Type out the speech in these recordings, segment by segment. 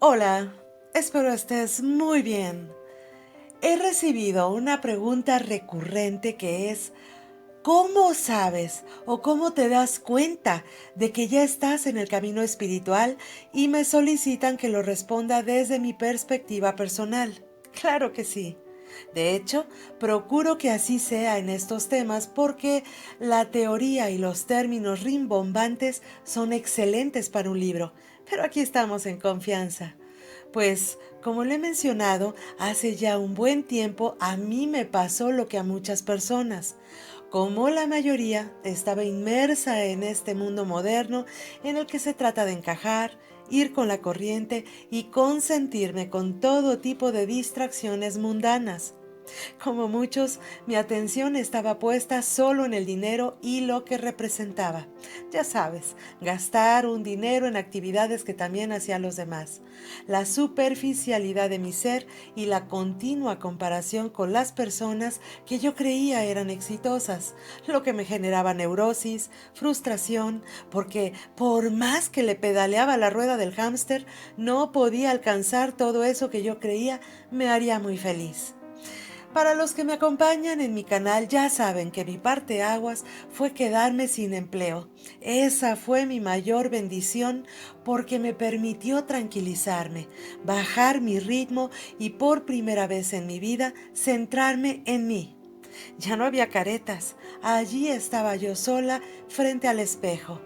Hola, espero estés muy bien. He recibido una pregunta recurrente que es, ¿cómo sabes o cómo te das cuenta de que ya estás en el camino espiritual? Y me solicitan que lo responda desde mi perspectiva personal. Claro que sí. De hecho, procuro que así sea en estos temas porque la teoría y los términos rimbombantes son excelentes para un libro, pero aquí estamos en confianza. Pues, como le he mencionado, hace ya un buen tiempo a mí me pasó lo que a muchas personas. Como la mayoría estaba inmersa en este mundo moderno en el que se trata de encajar, ir con la corriente y consentirme con todo tipo de distracciones mundanas. Como muchos, mi atención estaba puesta solo en el dinero y lo que representaba. Ya sabes, gastar un dinero en actividades que también hacían los demás. La superficialidad de mi ser y la continua comparación con las personas que yo creía eran exitosas, lo que me generaba neurosis, frustración, porque por más que le pedaleaba la rueda del hámster, no podía alcanzar todo eso que yo creía me haría muy feliz. Para los que me acompañan en mi canal ya saben que mi parteaguas fue quedarme sin empleo. Esa fue mi mayor bendición porque me permitió tranquilizarme, bajar mi ritmo y por primera vez en mi vida centrarme en mí. Ya no había caretas, allí estaba yo sola frente al espejo.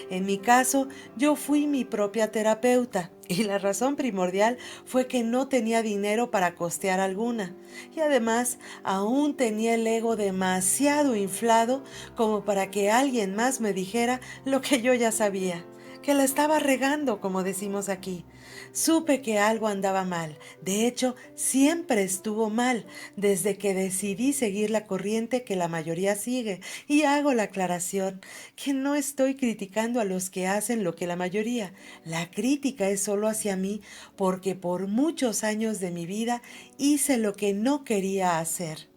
En mi caso, yo fui mi propia terapeuta y la razón primordial fue que no tenía dinero para costear alguna. Y además, aún tenía el ego demasiado inflado como para que alguien más me dijera lo que yo ya sabía, que la estaba regando, como decimos aquí. Supe que algo andaba mal. De hecho, siempre estuvo mal, desde que decidí seguir la corriente que la mayoría sigue. Y hago la aclaración, que no estoy criticando a los que hacen lo que la mayoría. La crítica es solo hacia mí, porque por muchos años de mi vida hice lo que no quería hacer.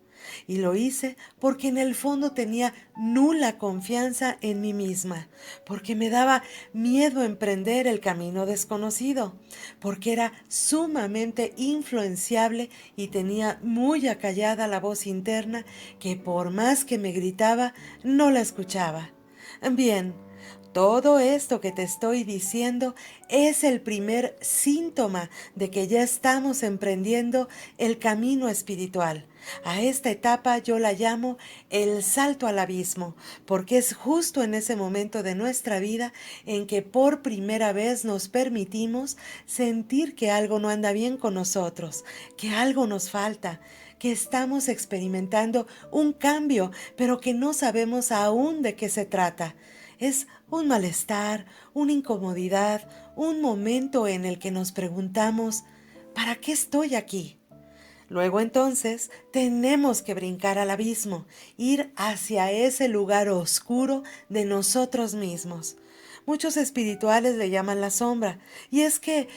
Y lo hice porque en el fondo tenía nula confianza en mí misma, porque me daba miedo emprender el camino desconocido, porque era sumamente influenciable y tenía muy acallada la voz interna que por más que me gritaba, no la escuchaba. Bien, todo esto que te estoy diciendo es el primer síntoma de que ya estamos emprendiendo el camino espiritual. A esta etapa yo la llamo el salto al abismo, porque es justo en ese momento de nuestra vida en que por primera vez nos permitimos sentir que algo no anda bien con nosotros, que algo nos falta, que estamos experimentando un cambio, pero que no sabemos aún de qué se trata. Es un malestar, una incomodidad, un momento en el que nos preguntamos, ¿para qué estoy aquí? Luego entonces tenemos que brincar al abismo, ir hacia ese lugar oscuro de nosotros mismos. Muchos espirituales le llaman la sombra, y es que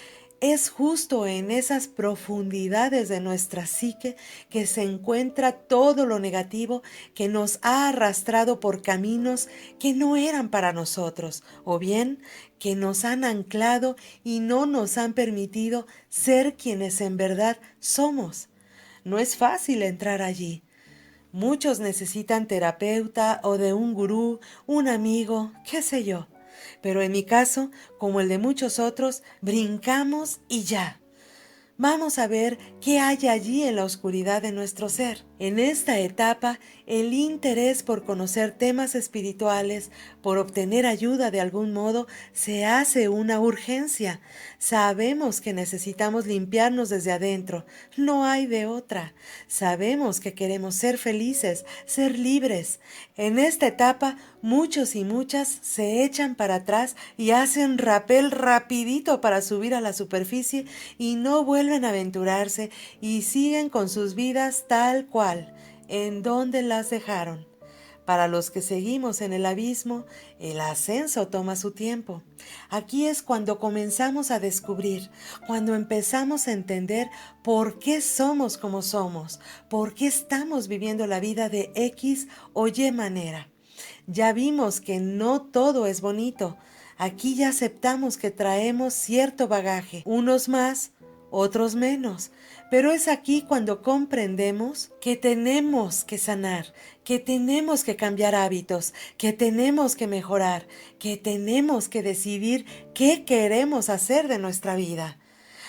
es justo en esas profundidades de nuestra psique que se encuentra todo lo negativo que nos ha arrastrado por caminos que no eran para nosotros, o bien que nos han anclado y no nos han permitido ser quienes en verdad somos. No es fácil entrar allí. Muchos necesitan terapeuta o de un gurú, un amigo, qué sé yo. Pero en mi caso, como el de muchos otros, brincamos y ya. Vamos a ver qué hay allí en la oscuridad de nuestro ser. En esta etapa, el interés por conocer temas espirituales, por obtener ayuda de algún modo, se hace una urgencia. Sabemos que necesitamos limpiarnos desde adentro, no hay de otra. Sabemos que queremos ser felices, ser libres. En esta etapa, muchos y muchas se echan para atrás y hacen rapel rapidito para subir a la superficie y no vuelven a aventurarse y siguen con sus vidas tal cual, en donde las dejaron. Para los que seguimos en el abismo, el ascenso toma su tiempo. Aquí es cuando comenzamos a descubrir, cuando empezamos a entender por qué somos como somos, por qué estamos viviendo la vida de X o Y manera. Ya vimos que no todo es bonito. Aquí ya aceptamos que traemos cierto bagaje, unos más, otros menos, pero es aquí cuando comprendemos que tenemos que sanar, que tenemos que cambiar hábitos, que tenemos que mejorar, que tenemos que decidir qué queremos hacer de nuestra vida.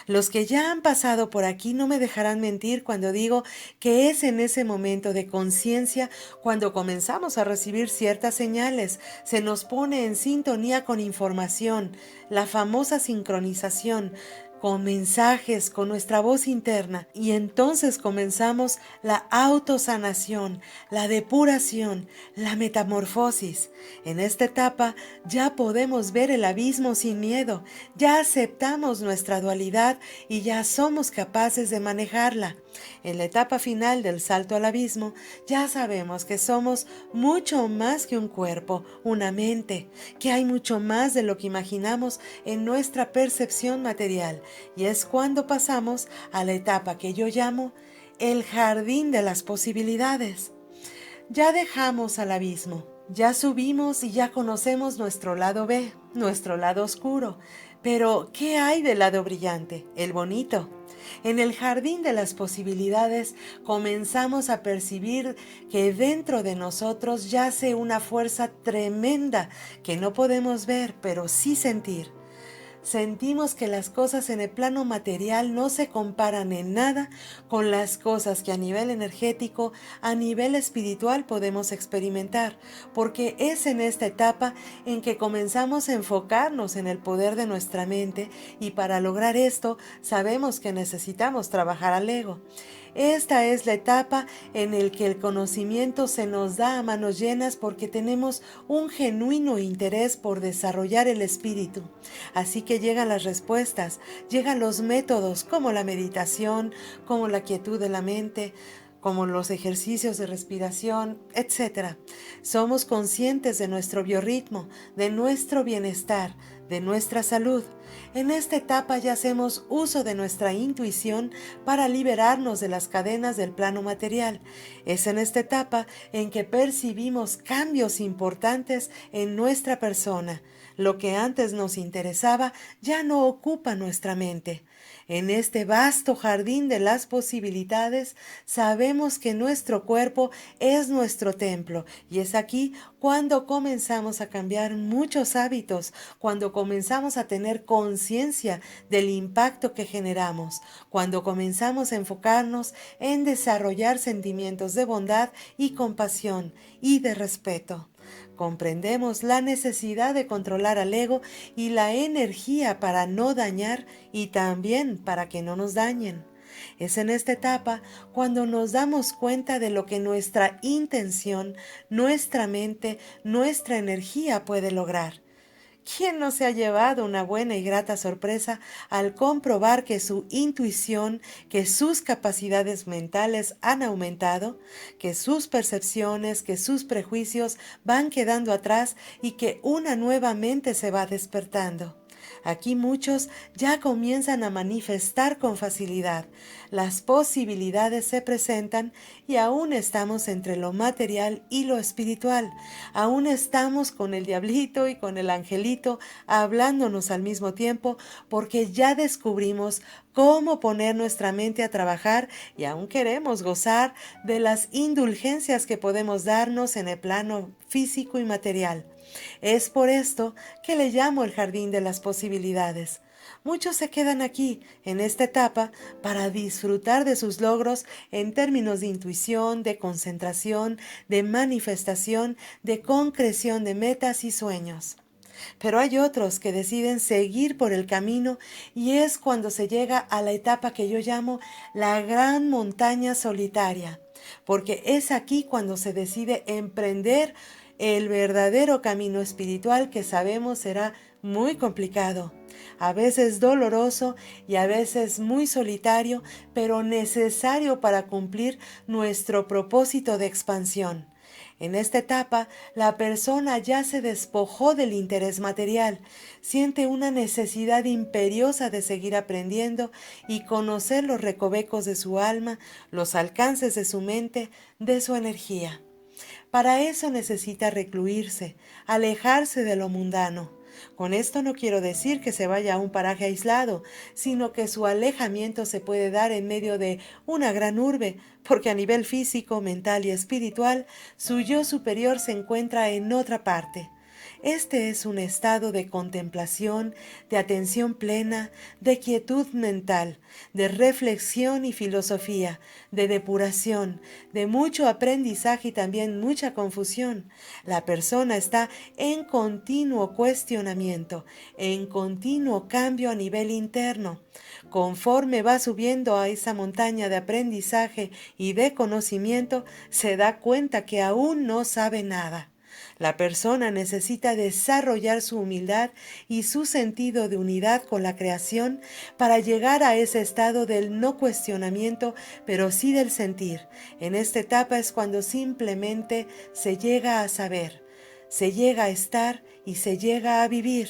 Los que ya han pasado por aquí no me dejarán mentir cuando digo que es en ese momento de conciencia cuando comenzamos a recibir ciertas señales, se nos pone en sintonía con información, la famosa sincronización, con mensajes, con nuestra voz interna, y entonces comenzamos la autosanación, la depuración, la metamorfosis. En esta etapa ya podemos ver el abismo sin miedo, ya aceptamos nuestra dualidad y ya somos capaces de manejarla. En la etapa final del salto al abismo, ya sabemos que somos mucho más que un cuerpo, una mente, que hay mucho más de lo que imaginamos en nuestra percepción material, y es cuando pasamos a la etapa que yo llamo el jardín de las posibilidades. Ya dejamos al abismo, ya subimos y ya conocemos nuestro lado B, nuestro lado oscuro. Pero, ¿qué hay del lado brillante, el bonito? En el jardín de las posibilidades comenzamos a percibir que dentro de nosotros yace una fuerza tremenda que no podemos ver, pero sí sentir. Sentimos que las cosas en el plano material no se comparan en nada con las cosas que a nivel energético, a nivel espiritual podemos experimentar, porque es en esta etapa en que comenzamos a enfocarnos en el poder de nuestra mente, y para lograr esto sabemos que necesitamos trabajar al ego. Esta es la etapa en la que el conocimiento se nos da a manos llenas porque tenemos un genuino interés por desarrollar el espíritu. Así que llegan las respuestas, llegan los métodos como la meditación, como la quietud de la mente, como los ejercicios de respiración, etc. Somos conscientes de nuestro biorritmo, de nuestro bienestar, de nuestra salud. En esta etapa ya hacemos uso de nuestra intuición para liberarnos de las cadenas del plano material. Es en esta etapa en que percibimos cambios importantes en nuestra persona. Lo que antes nos interesaba ya no ocupa nuestra mente. En este vasto jardín de las posibilidades sabemos que nuestro cuerpo es nuestro templo, y es aquí cuando comenzamos a cambiar muchos hábitos, cuando comenzamos a tener conciencia del impacto que generamos, cuando comenzamos a enfocarnos en desarrollar sentimientos de bondad y compasión y de respeto. Comprendemos la necesidad de controlar al ego y la energía para no dañar y también para que no nos dañen. Es en esta etapa cuando nos damos cuenta de lo que nuestra intención, nuestra mente, nuestra energía puede lograr. ¿Quién no se ha llevado una buena y grata sorpresa al comprobar que su intuición, que sus capacidades mentales han aumentado, que sus percepciones, que sus prejuicios van quedando atrás y que una nueva mente se va despertando? Aquí muchos ya comienzan a manifestar con facilidad. Las posibilidades se presentan y aún estamos entre lo material y lo espiritual. Aún estamos con el diablito y con el angelito hablándonos al mismo tiempo, porque ya descubrimos cómo poner nuestra mente a trabajar y aún queremos gozar de las indulgencias que podemos darnos en el plano físico y material. Es por esto que le llamo el jardín de las posibilidades. Muchos se quedan aquí, en esta etapa, para disfrutar de sus logros en términos de intuición, de concentración, de manifestación, de concreción de metas y sueños. Pero hay otros que deciden seguir por el camino, y es cuando se llega a la etapa que yo llamo la gran montaña solitaria, porque es aquí cuando se decide emprender el verdadero camino espiritual, que sabemos será muy complicado, a veces doloroso y a veces muy solitario, pero necesario para cumplir nuestro propósito de expansión. En esta etapa, la persona ya se despojó del interés material, siente una necesidad imperiosa de seguir aprendiendo y conocer los recovecos de su alma, los alcances de su mente, de su energía. Para eso necesita recluirse, alejarse de lo mundano. Con esto no quiero decir que se vaya a un paraje aislado, sino que su alejamiento se puede dar en medio de una gran urbe, porque a nivel físico, mental y espiritual, su yo superior se encuentra en otra parte. Este es un estado de contemplación, de atención plena, de quietud mental, de reflexión y filosofía, de depuración, de mucho aprendizaje y también mucha confusión. La persona está en continuo cuestionamiento, en continuo cambio a nivel interno. Conforme va subiendo a esa montaña de aprendizaje y de conocimiento, se da cuenta que aún no sabe nada. La persona necesita desarrollar su humildad y su sentido de unidad con la creación para llegar a ese estado del no cuestionamiento, pero sí del sentir. En esta etapa es cuando simplemente se llega a saber, se llega a estar y se llega a vivir.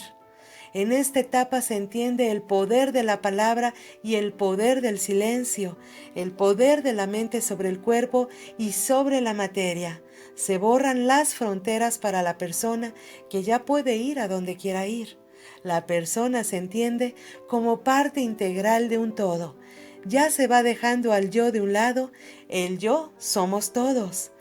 En esta etapa se entiende el poder de la palabra y el poder del silencio, el poder de la mente sobre el cuerpo y sobre la materia. Se borran las fronteras para la persona que ya puede ir a donde quiera ir. La persona se entiende como parte integral de un todo. Ya se va dejando al yo de un lado, el yo somos todos.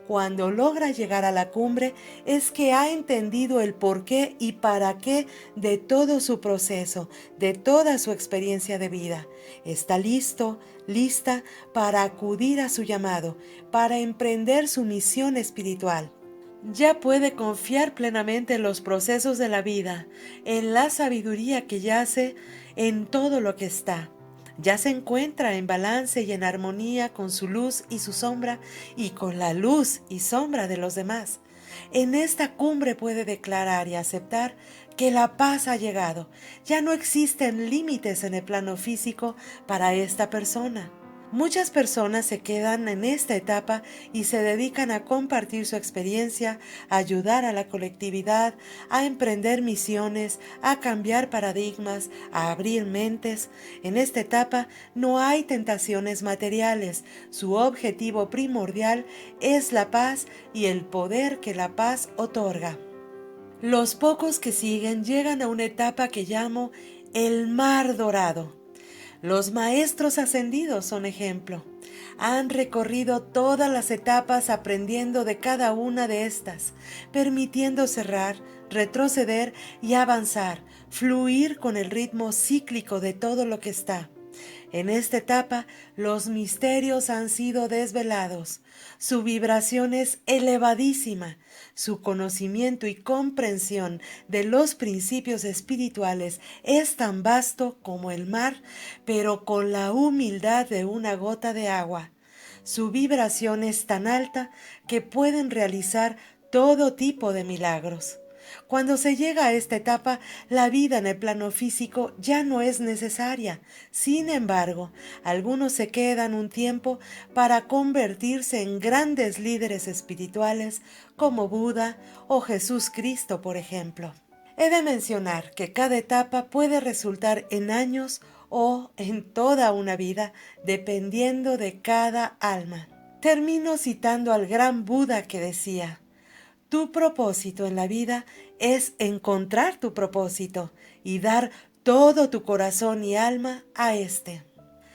Cuando logra llegar a la cumbre es que ha entendido el porqué y para qué de todo su proceso, de toda su experiencia de vida. Está listo, lista para acudir a su llamado, para emprender su misión espiritual. Ya puede confiar plenamente en los procesos de la vida, en la sabiduría que yace en todo lo que está. Ya se encuentra en balance y en armonía con su luz y su sombra y con la luz y sombra de los demás. En esta cumbre puede declarar y aceptar que la paz ha llegado. Ya no existen límites en el plano físico para esta persona. Muchas personas se quedan en esta etapa y se dedican a compartir su experiencia, a ayudar a la colectividad, a emprender misiones, a cambiar paradigmas, a abrir mentes. En esta etapa no hay tentaciones materiales. Su objetivo primordial es la paz y el poder que la paz otorga. Los pocos que siguen llegan a una etapa que llamo el mar dorado. Los maestros ascendidos son ejemplo. Han recorrido todas las etapas aprendiendo de cada una de estas, permitiendo cerrar, retroceder y avanzar, fluir con el ritmo cíclico de todo lo que está. En esta etapa, los misterios han sido desvelados. Su vibración es elevadísima. Su conocimiento y comprensión de los principios espirituales es tan vasto como el mar, pero con la humildad de una gota de agua. Su vibración es tan alta que pueden realizar todo tipo de milagros. Cuando se llega a esta etapa, la vida en el plano físico ya no es necesaria. Sin embargo, algunos se quedan un tiempo para convertirse en grandes líderes espirituales como Buda o Jesús Cristo, por ejemplo. He de mencionar que cada etapa puede resultar en años o en toda una vida, dependiendo de cada alma. Termino citando al gran Buda que decía: tu propósito en la vida es encontrar tu propósito y dar todo tu corazón y alma a este.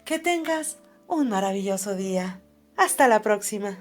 Que tengas un maravilloso día. Hasta la próxima.